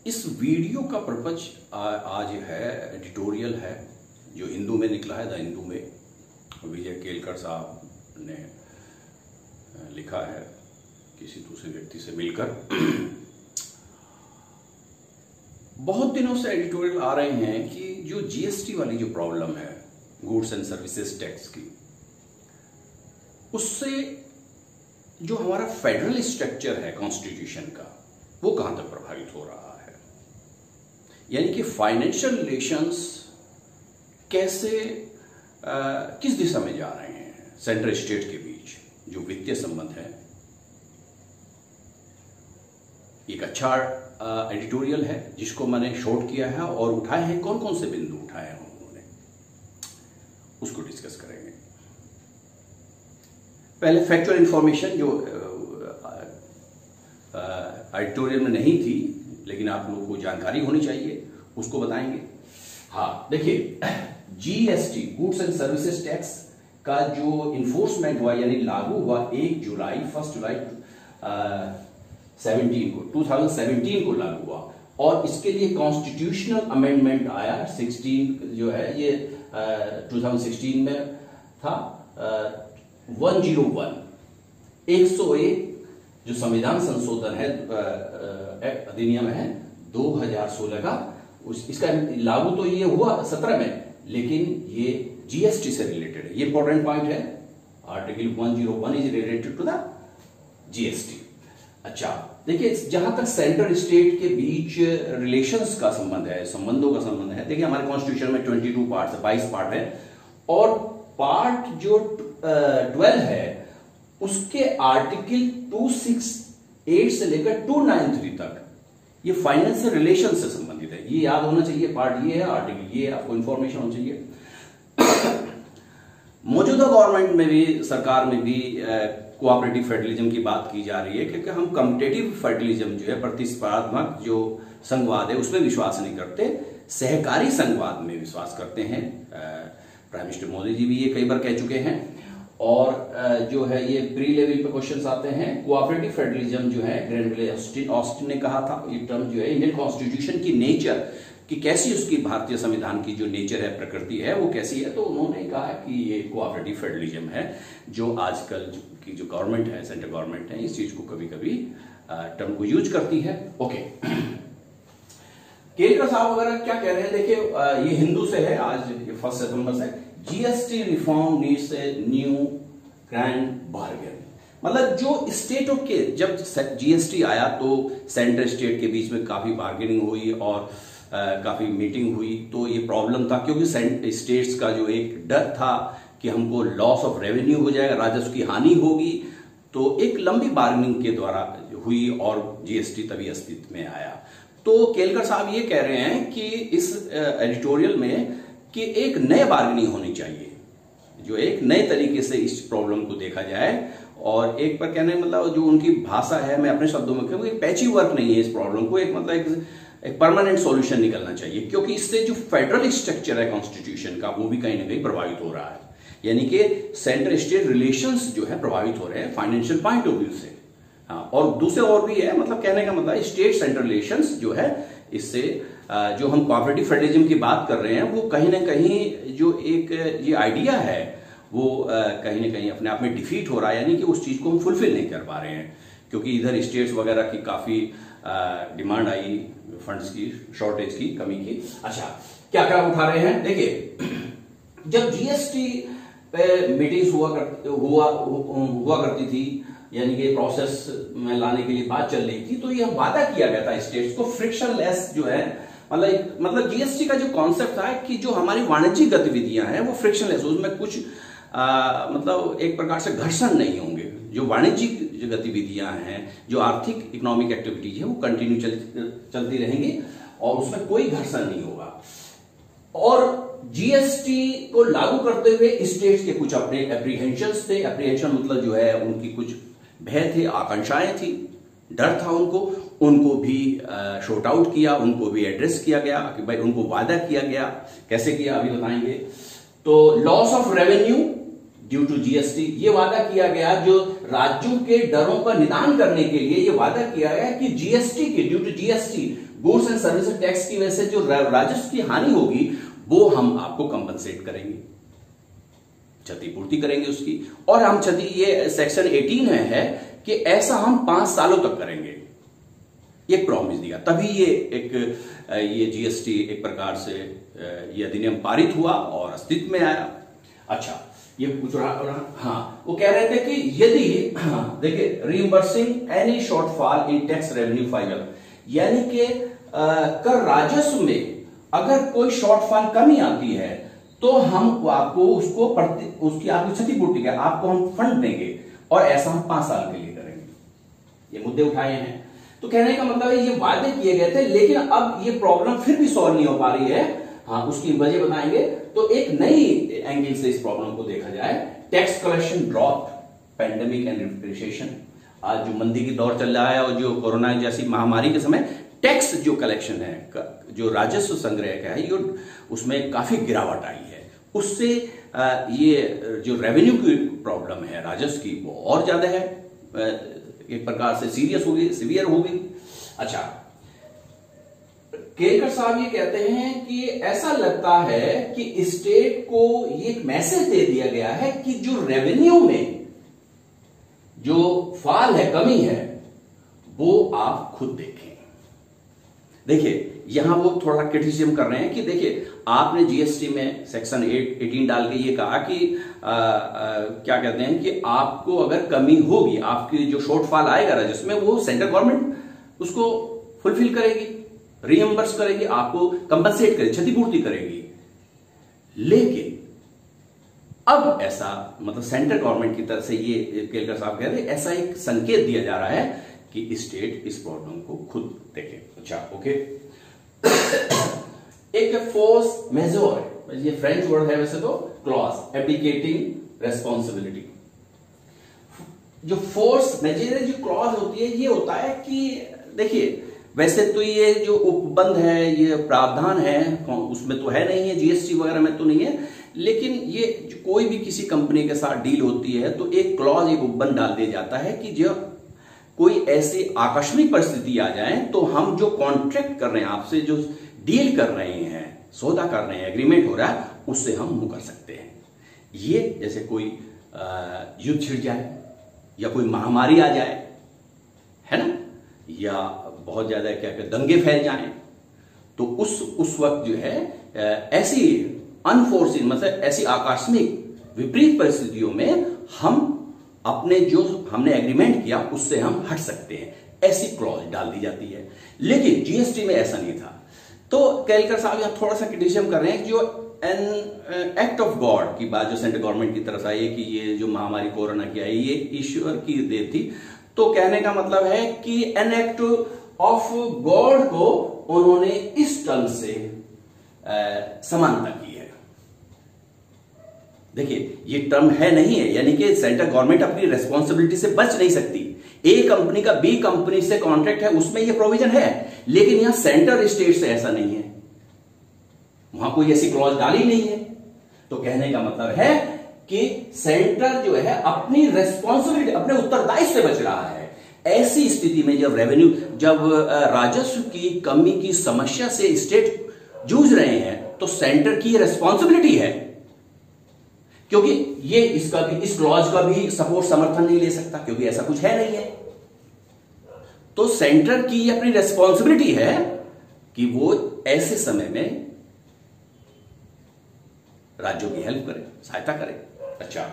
इस वीडियो का पर्पज आज है एडिटोरियल है जो हिंदू में निकला है, द हिंदू में विजय केलकर साहब ने लिखा है किसी दूसरे व्यक्ति से मिलकर। बहुत दिनों से एडिटोरियल आ रहे हैं कि जो जीएसटी वाली जो प्रॉब्लम है गुड्स एंड सर्विसेज टैक्स की, उससे जो हमारा फेडरल स्ट्रक्चर है कॉन्स्टिट्यूशन का वो कहां तक प्रभावित हो रहा है, यानी कि फाइनेंशियल रिलेशंस कैसे किस दिशा में जा रहे हैं सेंट्रल स्टेट के बीच जो वित्तीय संबंध है। एक अच्छा एडिटोरियल है जिसको मैंने शॉर्ट किया है और उठाए हैं कौन कौन से बिंदु उठाए हैं उन्होंने, उसको डिस्कस करेंगे। पहले फैक्चुअल इंफॉर्मेशन जो एडिटोरियल में नहीं थी लेकिन आप लोगों को जानकारी होनी चाहिए उसको बताएंगे। हाँ देखिए, GST goods and services tax का जो इन्फोर्समेंट हुआ यानी लागू हुआ 1 जुलाई 2017 को लागू हुआ और इसके लिए कॉन्स्टिट्यूशनल अमेंडमेंट आया 16 जो है ये 2016 में था 101 जो संविधान संशोधन है अधिनियम है 2016 का, इसका लागू तो ये हुआ 17 में, लेकिन ये जीएसटी से रिलेटेड है। ये इंपॉर्टेंट पॉइंट है, article 101 is related to the GST. अच्छा देखिए, जहां तक सेंट्रल स्टेट के बीच रिलेशंस का संबंध है, संबंधों का संबंध है, देखिए हमारे कॉन्स्टिट्यूशन में 22 पार्ट है, 22 पार्ट है और पार्ट जो 12 है उसके आर्टिकल 268 से लेकर 293 तक ये फाइनेंशियल रिलेशन से संबंधित है। ये याद होना चाहिए, पार्ट ये है, आर्टिकल ये है, आपको इंफॉर्मेशन होना चाहिए। मौजूदा गवर्नमेंट में भी, सरकार में भी कोऑपरेटिव फेडरलिज्म की बात की जा रही है क्योंकि हम कॉम्पिटिटिव फेडरलिज्म जो है प्रतिस्पर्धात्मक जो संघवाद है उसमें विश्वास नहीं करते, सहकारी संघवाद में विश्वास करते हैं। प्राइम मिनिस्टर मोदी जी भी ये कई बार कह चुके हैं और जो है ये प्री लेवल पे क्वेश्चंस आते हैं। कोऑपरेटिव फेडरलिज्म जो है ग्रैंडविले ऑस्टिन ने कहा था, ये टर्म जो है इंडियन कॉन्स्टिट्यूशन की नेचर कि कैसी उसकी भारतीय संविधान की जो नेचर है, प्रकृति है, वो कैसी है, तो उन्होंने कहा कि ये कोऑपरेटिव फेडरलिज्म है जो आजकल की जो गवर्नमेंट है, सेंट्रल गवर्नमेंट है, इस चीज को कभी कभी टर्म को यूज करती है। ओके, केलकर साहब वगैरह क्या कह रहे हैं, देखिए ये हिंदू से है, आज 1 सितंबर से, GST reform needs a new grand bargain. मतलब जो स्टेटों के, जब जीएसटी आया तो सेंट्रल स्टेट के बीच में काफी बार्गेनिंग हुई और काफी मीटिंग हुई, तो ये प्रॉब्लम था क्योंकि स्टेट्स का जो एक डर था कि हमको लॉस ऑफ रेवेन्यू हो जाएगा, राजस्व की हानि होगी, तो एक लंबी बार्गेनिंग के द्वारा हुई और जीएसटी तभी अस्तित्व में आया। तो केलकर साहब ये कह रहे हैं कि इस एडिटोरियल में कि एक नए बार्गेनिंग होनी चाहिए, जो एक नए तरीके से इस प्रॉब्लम को देखा जाए। और एक पर कहने मतलब जो उनकी भाषा है, मैं अपने शब्दों में कहूँ, एक पैची वर्क नहीं है इस प्रॉब्लम को, एक मतलब एक परमानेंट सॉल्यूशन निकलना चाहिए क्योंकि इससे जो फेडरल स्ट्रक्चर है कॉन्स्टिट्यूशन का वो भी कहीं ना कहीं प्रभावित हो रहा है, यानी कि सेंट्रल स्टेट रिलेशंस जो है प्रभावित हो रहे हैं फाइनेंशियल पॉइंट ऑफ व्यू से। हाँ, और दूसरे और भी है, मतलब कहने का मतलब स्टेट सेंट्रल रिलेशंस जो है, इससे जो हम कोऑपरेटिव फेडरलिज्म की बात कर रहे हैं वो कहीं ना कहीं जो एक ये आइडिया है वो कहीं ना कहीं अपने आप में डिफीट हो रहा है, यानी कि उस चीज को हम फुलफिल नहीं कर पा रहे हैं क्योंकि इधर स्टेट्स वगैरह की काफी डिमांड आई फंड्स की शॉर्टेज की, कमी की। अच्छा, क्या क्या उठा रहे हैं, देखिए जब जीएसटी पे मीटिंग्स हुआ करती थी, यानी कि प्रोसेस में लाने के लिए बात चल रही थी, तो यह वादा किया गया था स्टेट्स को फ्रिक्शनलेस जो है, मतलब जीएसटी का जो कॉन्सेप्ट था कि जो हमारी वाणिज्यिक गतिविधियां हैं वो फ्रिक्शनलेस, उसमें कुछ मतलब एक प्रकार से घर्षण नहीं होंगे। जो वाणिज्यिक जो गतिविधियां हैं, जो आर्थिक इकोनॉमिक एक्टिविटीज है वो कंटिन्यू चलती रहेंगी और उसमें कोई घर्षण नहीं होगा। और जीएसटी को लागू करते हुए स्टेट्स के कुछ अपने एप्रीहेंशंस थे, एप्रीहेंशन मतलब जो है उनकी कुछ भय थे, आकांक्षाएं थी, डर था उनको भी शॉर्ट आउट किया, उनको भी एड्रेस किया गया कि भाई उनको वादा किया गया, कैसे किया अभी बताएंगे। तो loss of revenue due to GST, ये वादा किया गया, जो राज्यों के डरों का निदान करने के लिए ये वादा किया गया कि जीएसटी के due to GST goods and services tax की वजह से जो राजस्व की हानि होगी वो हम आपको कंपनसेट करेंगे, क्षतिपूर्ति करेंगे उसकी। और हम ये सेक्शन 18 में है कि ऐसा हम 5 सालों तक करेंगे, ये प्रॉमिस दिया। तभी ये जीएसटी एक प्रकार से ये अधिनियम पारित हुआ और अस्तित्व में आया। अच्छा, ये पूछ रहा, हाँ, वो कह रहे थे कि यदि, हाँ, देखिए, reimbursing any shortfall in tax revenue file, यानी कि कर राजस्व में अगर कोई शॉर्टफॉल कमी आती है तो हम आपको उसकी आपको क्षतिपूर्ति का आपको हम फंड देंगे, और ऐसा हम 5 साल के लिए करेंगे। ये मुद्दे उठाए हैं। तो कहने का मतलब है ये वादे किए गए थे, लेकिन अब ये प्रॉब्लम फिर भी सॉल्व नहीं हो पा रही है। हाँ, उसकी वजह बताएंगे। तो एक नई एंगल से इस प्रॉब्लम को देखा जाए, tax collection drop, pandemic and recession. आज जो मंदी की दौर चल रहा है और जो कोरोना जैसी महामारी के समय टैक्स जो कलेक्शन है, जो राजस्व संग्रह का है, ये उसमें काफी गिरावट आई है। उससे ये जो रेवेन्यू की प्रॉब्लम है राजस्व की, वो और ज्यादा है, एक प्रकार से सीरियस होगी, सीवियर होगी। अच्छा, केलकर साहब ये कहते हैं कि ऐसा लगता है कि स्टेट को ये एक मैसेज दे दिया गया है कि जो रेवेन्यू में जो फॉल है, कमी है, वो आप खुद देखें। देखिए, यहां वो थोड़ा क्रिटिसिज्म कर रहे हैं कि देखिए, आपने जीएसटी में सेक्शन 18 डाल के ये कहा कि क्या कहते हैं कि आपको अगर कमी होगी, आपकी जो शॉर्टफॉल आएगा राजस्व में, वो सेंट्रल गवर्नमेंट उसको फुलफिल करेगी, रीइंबर्स करेगी, आपको कंपनसेट करेगी, क्षतिपूर्ति करेगी। लेकिन अब ऐसा, मतलब सेंट्रल गवर्नमेंट की तरफ से ये केलकर साहब कह रहे हैं, ऐसा एक संकेत दिया जा रहा है कि स्टेट इस प्रॉब्लम को खुद देखे। अच्छा, ओके। एक फोर्स मेजोर है, ये फ्रेंच वर्ड है वैसे तो, क्लॉज एब्डिकेटिंग रेस्पॉन्सिबिलिटी। जो फोर्स मेजोर जो क्लॉज होती है, ये होता है कि देखिए, वैसे तो ये जो उपबंध है, ये प्रावधान है, उसमें तो है नहीं है, जीएसटी वगैरह में तो नहीं है, लेकिन ये कोई भी किसी कंपनी के साथ डील होती है तो एक क्लॉज, एक उपबंध डाल दिया जाता है कि जो कोई ऐसी आकस्मिक परिस्थिति आ जाए तो हम जो कॉन्ट्रैक्ट कर रहे हैं, आपसे जो डील कर रहे हैं, सौदा कर रहे हैं, एग्रीमेंट हो रहा है, उससे हम मुंह कर सकते हैं। ये जैसे कोई युद्ध छिड़ जाए या कोई महामारी आ जाए, है ना, या बहुत ज्यादा क्या कहते दंगे फैल जाएं, तो उस वक्त जो है ऐसी अनफोर्सिन, मतलब ऐसी आकस्मिक विपरीत परिस्थितियों में हम अपने जो हमने एग्रीमेंट किया उससे हम हट सकते हैं, ऐसी क्लॉज डाल दी जाती है। लेकिन जीएसटी में ऐसा नहीं था। तो केलकर साहब यहां थोड़ा सा क्रिटिसिज्म कर रहे हैं कि जो एन एक्ट ऑफ गॉड की बात जो सेंट्रल गवर्नमेंट की तरफ आई है कि ये जो महामारी कोरोना की आई, ये ईश्वर की देन थी। तो कहने का मतलब है कि एन एक्ट ऑफ गॉड को उन्होंने इस टर्म से समानता की है। देखिए, ये टर्म है नहीं है, यानी कि सेंट्रल गवर्नमेंट अपनी रेस्पॉन्सिबिलिटी से बच नहीं सकती। ए कंपनी का बी कंपनी से कॉन्ट्रैक्ट है, उसमें ये प्रोविजन है, लेकिन यहां सेंट्रल स्टेट से ऐसा नहीं है, वहां कोई ऐसी क्लॉज डाली नहीं है। तो कहने का मतलब है कि सेंट्रल जो है अपनी रेस्पॉन्सिबिलिटी, अपने उत्तरदायित्व से बच रहा है। ऐसी स्थिति में जब राजस्व की कमी की समस्या से स्टेट जूझ रहे हैं, तो सेंटर की रेस्पॉन्सिबिलिटी है, क्योंकि ये इस क्लॉज का भी सपोर्ट समर्थन नहीं ले सकता, क्योंकि ऐसा कुछ है नहीं है। तो सेंटर की अपनी रेस्पॉन्सिबिलिटी है कि वो ऐसे समय में राज्यों की हेल्प करे, सहायता करे। अच्छा,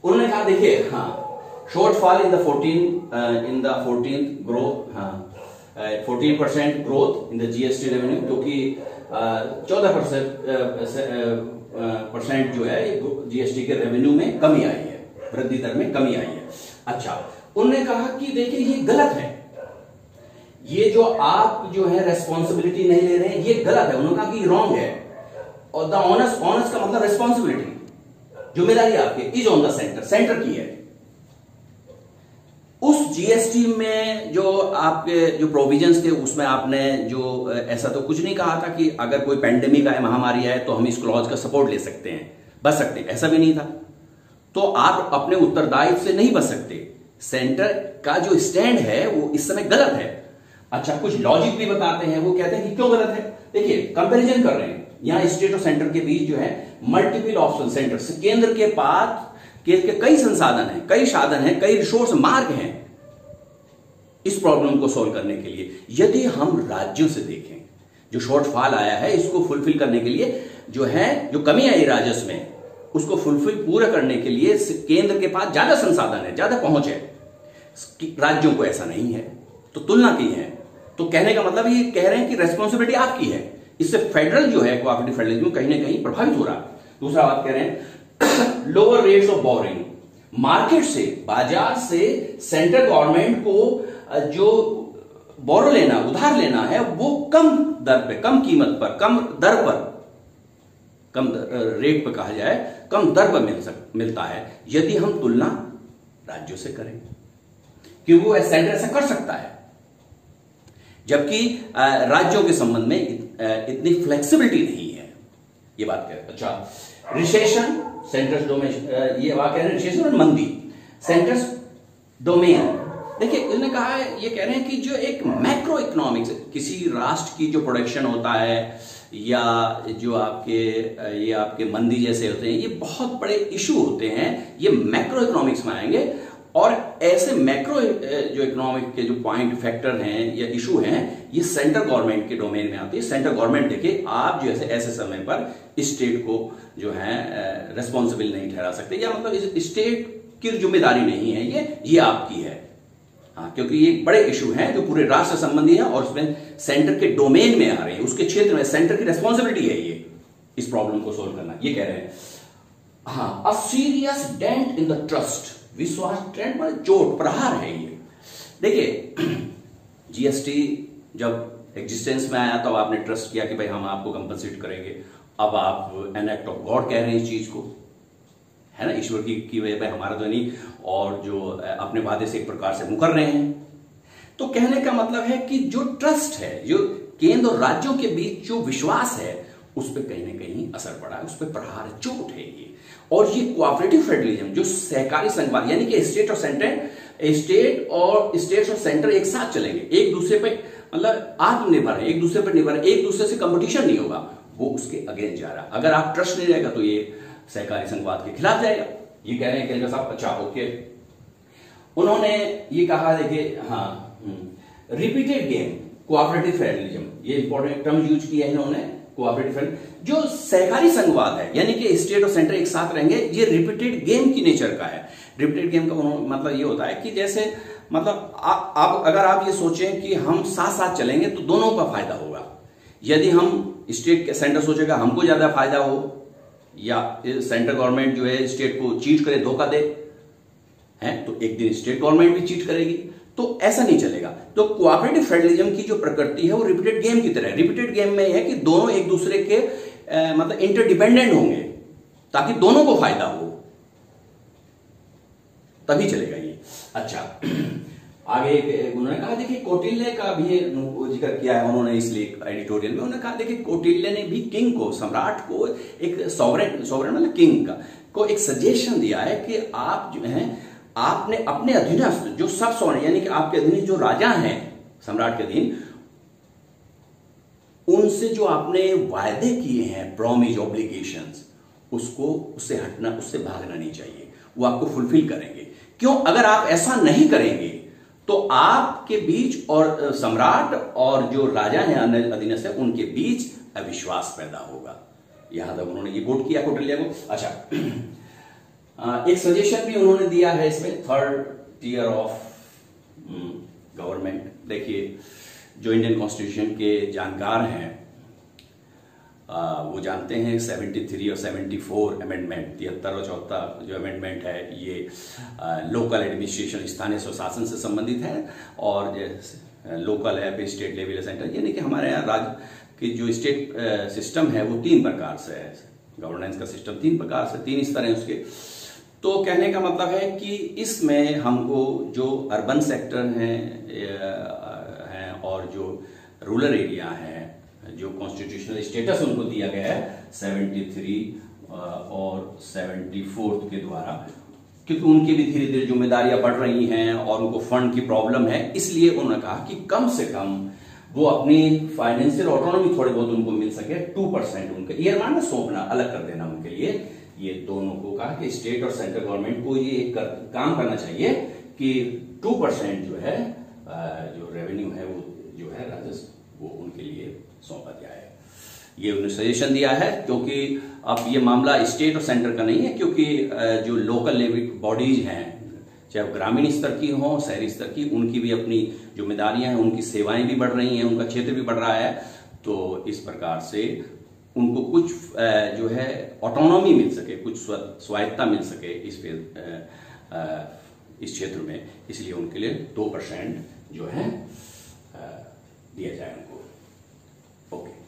उन्होंने कहा देखिए, हाँ, shortfall in the 14th growth, हाँ, 14% growth in the GST revenue, क्योंकि 14% जो है जीएसटी के रेवेन्यू में कमी आई है, वृद्धि दर में कमी आई है। अच्छा, उन्होंने कहा कि देखिए ये गलत है, ये जो आप जो है रेस्पॉन्सिबिलिटी नहीं ले रहे हैं, ये गलत है। उन्होंने कहा कि रॉन्ग है, और द ऑनर्स का मतलब रेस्पॉन्सिबिलिटी, जिम्मेदारी आपकी इज ऑन द सेंटर की है। उस जीएसटी में जो आपके जो प्रोविजंस थे, उसमें आपने जो ऐसा तो कुछ नहीं कहा था कि अगर कोई पैंडेमिक आए, महामारी आए, तो हम इस क्लॉज का सपोर्ट ले सकते हैं, बच सकते हैं, ऐसा भी नहीं था। तो आप अपने उत्तरदायित्व से नहीं बच सकते। सेंटर का जो स्टैंड है वो इस समय गलत है। अच्छा, कुछ लॉजिक भी बताते हैं, वो कहते हैं कि क्यों गलत है। देखिए, कंपैरिजन कर रहे हैं यहां स्टेट और सेंटर के बीच जो है मल्टीपल ऑप्शन सेंटर, केंद्र के पास के कई संसाधन हैं, कई साधन हैं, कई रिसोर्स मार्ग हैं इस प्रॉब्लम को सॉल्व करने के लिए। यदि हम राज्यों से देखें, जो शॉर्टफॉल आया है इसको फुलफिल करने के लिए जो कमी आई राजस्व में, उसको फुलफिल पूरा करने के लिए केंद्र के पास ज्यादा संसाधन है, ज्यादा पहुंच है, राज्यों को ऐसा नहीं है। तो तुलना की है, तो कहने का मतलब ये कह रहे हैं कि रेस्पॉन्सिबिलिटी आपकी है। इससे फेडरल जो है कोऑपरेटिव फेडरलिज्म कहीं ना कहीं प्रभावित हो रहा है। दूसरा बात कह रहे हैं lower rates of boring, market से, बाजार से सेंट्रल गवर्नमेंट को जो बोरो लेना, उधार लेना है, वो कम दर पे, कम कीमत पर, कम दर पर, कम रेट पर कहा जाए, कम दर पर मिलता है यदि हम तुलना राज्यों से करें, क्योंकि वो सेंटर ऐसा कर सकता है, जबकि राज्यों के संबंध में इतनी फ्लेक्सिबिलिटी नहीं है। ये बात कह रहे हैं। अच्छा, रिसेशन, सेंटर्स डोमेन, ये बात कह रहे हैं रिसेशन और मंदी, सेंटर्स डोमेन। देखिए, इन्होंने कहा है, ये कह रहे हैं कि जो एक मैक्रो इकोनॉमिक्स, किसी राष्ट्र की जो प्रोडक्शन होता है या जो आपके मंदी जैसे होते हैं, ये बहुत बड़े इशू होते हैं, ये मैक्रो इकोनॉमिक्स में आएंगे। और ऐसे मैक्रो जो इकोनॉमिक के जो पॉइंट फैक्टर हैं या इशू हैं, ये सेंट्रल गवर्नमेंट के डोमेन में आती है। सेंट्रल गवर्नमेंट, देखिए, आप जो ऐसे समय पर स्टेट को जो है रेस्पॉन्सिबल नहीं ठहरा सकते, या मतलब स्टेट की जिम्मेदारी नहीं है, ये आपकी है। हाँ, क्योंकि ये बड़े इशू हैं जो पूरे राष्ट्र संबंधी है और उसमें सेंटर के डोमेन में आ रहे हैं, उसके क्षेत्र में सेंटर की रेस्पॉन्सिबिलिटी है ये इस प्रॉब्लम को सोल्व करना। ये कह रहे हैं हाँ, a serious dent in the trust, विश्वास, ट्रेंड पर चोट, प्रहार है ये। देखिए, जीएसटी जब एग्जिस्टेंस में आया तब आपने ट्रस्ट किया कि भाई हम आपको कंपनसेट करेंगे। अब आप एन एक्ट ऑफ गॉड कह रहे हैं इस चीज को, है ना, ईश्वर की वजह पे हमारा तो नहीं, और जो अपने वादे से एक प्रकार से मुकर रहे हैं। तो कहने का मतलब है कि जो ट्रस्ट है, जो केंद्र और राज्यों के बीच जो विश्वास है, उस पर कहीं ना कहीं असर पड़ा है, उस पर प्रहार, चोट है ये। और ये कोऑपरेटिव फेडरलिज्म, जो सहकारी संघवाद, यानी कि स्टेट और सेंटर एक साथ चलेंगे, एक दूसरे पे मतलब आत्मनिर्भर है, एक दूसरे पर निर्भर है, एक दूसरे से कंपटीशन नहीं होगा, वो उसके अगेंस्ट जा रहा है। अगर आप ट्रस्ट नहीं रहेगा तो ये सहकारी संघवाद के खिलाफ जाएगा। ये कह रहे हैं केंद्र साहब। अच्छा, ओके, उन्होंने ये कहा, देखिए, हाँ, रिपीटेड गेम, कोऑपरेटिव फेडरलिज्म, ये इंपॉर्टेंट टर्म यूज किया है इन्होंने, कोऑपरेटिव फेडरलिज्म। जो सहकारी संघवाद है, यानी कि स्टेट और सेंटर एक साथ रहेंगे, ये रिपीटेड गेम की नेचर का है। रिपीटेड गेम का मतलब ये होता है कि जैसे मतलब आप अगर आप ये सोचें कि हम साथ साथ चलेंगे तो दोनों का फायदा होगा। यदि हम स्टेट के सेंटर सोचेगा हमको ज्यादा फायदा हो, या सेंट्रल गवर्नमेंट जो है स्टेट को चीट करे, धोखा दे, है, तो एक दिन स्टेट गवर्नमेंट भी चीट करेगी, तो ऐसा नहीं चलेगा। तो कोऑपरेटिव फेडरलिज्म की जो प्रकृति है वो रिपीटेड गेम की तरह है। रिपीटेड गेम में है कि दोनों एक दूसरे के मतलब इंटरडिपेंडेंट होंगे, ताकि दोनों को फायदा हो, तभी चलेगा ये। अच्छा, आगे उन्होंने कहा, देखिए, कौटिल्य का भी जिक्र किया है उन्होंने इसलिए एडिटोरियल में। उन्होंने कहा, देखिए, कौटिल्य ने भी किंग को, सम्राट को, एक सॉवरेन मतलब किंग को एक सजेशन दिया है कि आप जो है, आपने अपने अधीनस्थ जो सब सॉवरेन, यानी कि आपके अधीन जो राजा हैं सम्राट के अधीन, उनसे जो आपने वायदे किए हैं, प्रॉमिस, ऑब्लिगेशंस, उससे हटना, उससे भागना नहीं चाहिए, वो आपको फुलफिल करेंगे। क्यों? अगर आप ऐसा नहीं करेंगे तो आपके बीच और सम्राट और जो राजा हैं अधीनस्थ है, उनके बीच अविश्वास पैदा होगा। यहां तक उन्होंने ये कोट किया कौटिल्य को। अच्छा, एक सजेशन भी उन्होंने दिया है इसमें, थर्ड टियर ऑफ गवर्नमेंट। देखिए, जो इंडियन कॉन्स्टिट्यूशन के जानकार हैं वो जानते हैं 73 और 74 अमेंडमेंट, 73 और 74 जो अमेंडमेंट है, ये लोकल एडमिनिस्ट्रेशन, स्थानीय स्वशासन से संबंधित है। और लोकल है, फिर स्टेट लेवल, सेंटर, यानी कि हमारे यहाँ राज्य की जो स्टेट सिस्टम है वो 3 प्रकार से है। गवर्नेंस का सिस्टम 3 प्रकार से, 3 स्तर हैं उसके। तो कहने का मतलब है कि इसमें हमको जो अर्बन सेक्टर हैं और जो रूरल एरिया है, जो कॉन्स्टिट्यूशनल स्टेटस उनको दिया गया है 73 और 74 के द्वारा, क्योंकि उनकी भी धीरे धीरे जिम्मेदारियां बढ़ रही हैं और उनको फंड की प्रॉब्लम है, इसलिए उन्होंने कहा कि कम से कम वो अपनी फाइनेंशियल ऑटोनॉमी थोड़े बहुत उनको मिल सके, 2% उनके ईयरमार्क में सौंपना, अलग कर देना उनके लिए। ये दोनों को कहा कि स्टेट और सेंट्रल गवर्नमेंट को ये एक काम करना चाहिए कि 2% जो है जो रेवेन्यू है वो जो है राजस्व वो उनके लिए सौंपा जाए। ये उन्होंने सजेशन दिया है, क्योंकि अब ये मामला स्टेट और सेंटर का नहीं है, क्योंकि जो लोकल लेवल बॉडीज हैं, चाहे वो ग्रामीण स्तर की हो, शहरी स्तर की, उनकी भी अपनी जिम्मेदारियां हैं, उनकी सेवाएं भी बढ़ रही हैं, उनका क्षेत्र भी बढ़ रहा है। तो इस प्रकार से उनको कुछ जो है ऑटोनॉमी मिल सके, कुछ स्वायत्ता मिल सके इस क्षेत्र में, इसलिए उनके लिए 2% जो है दिया जाए उनको। ओके।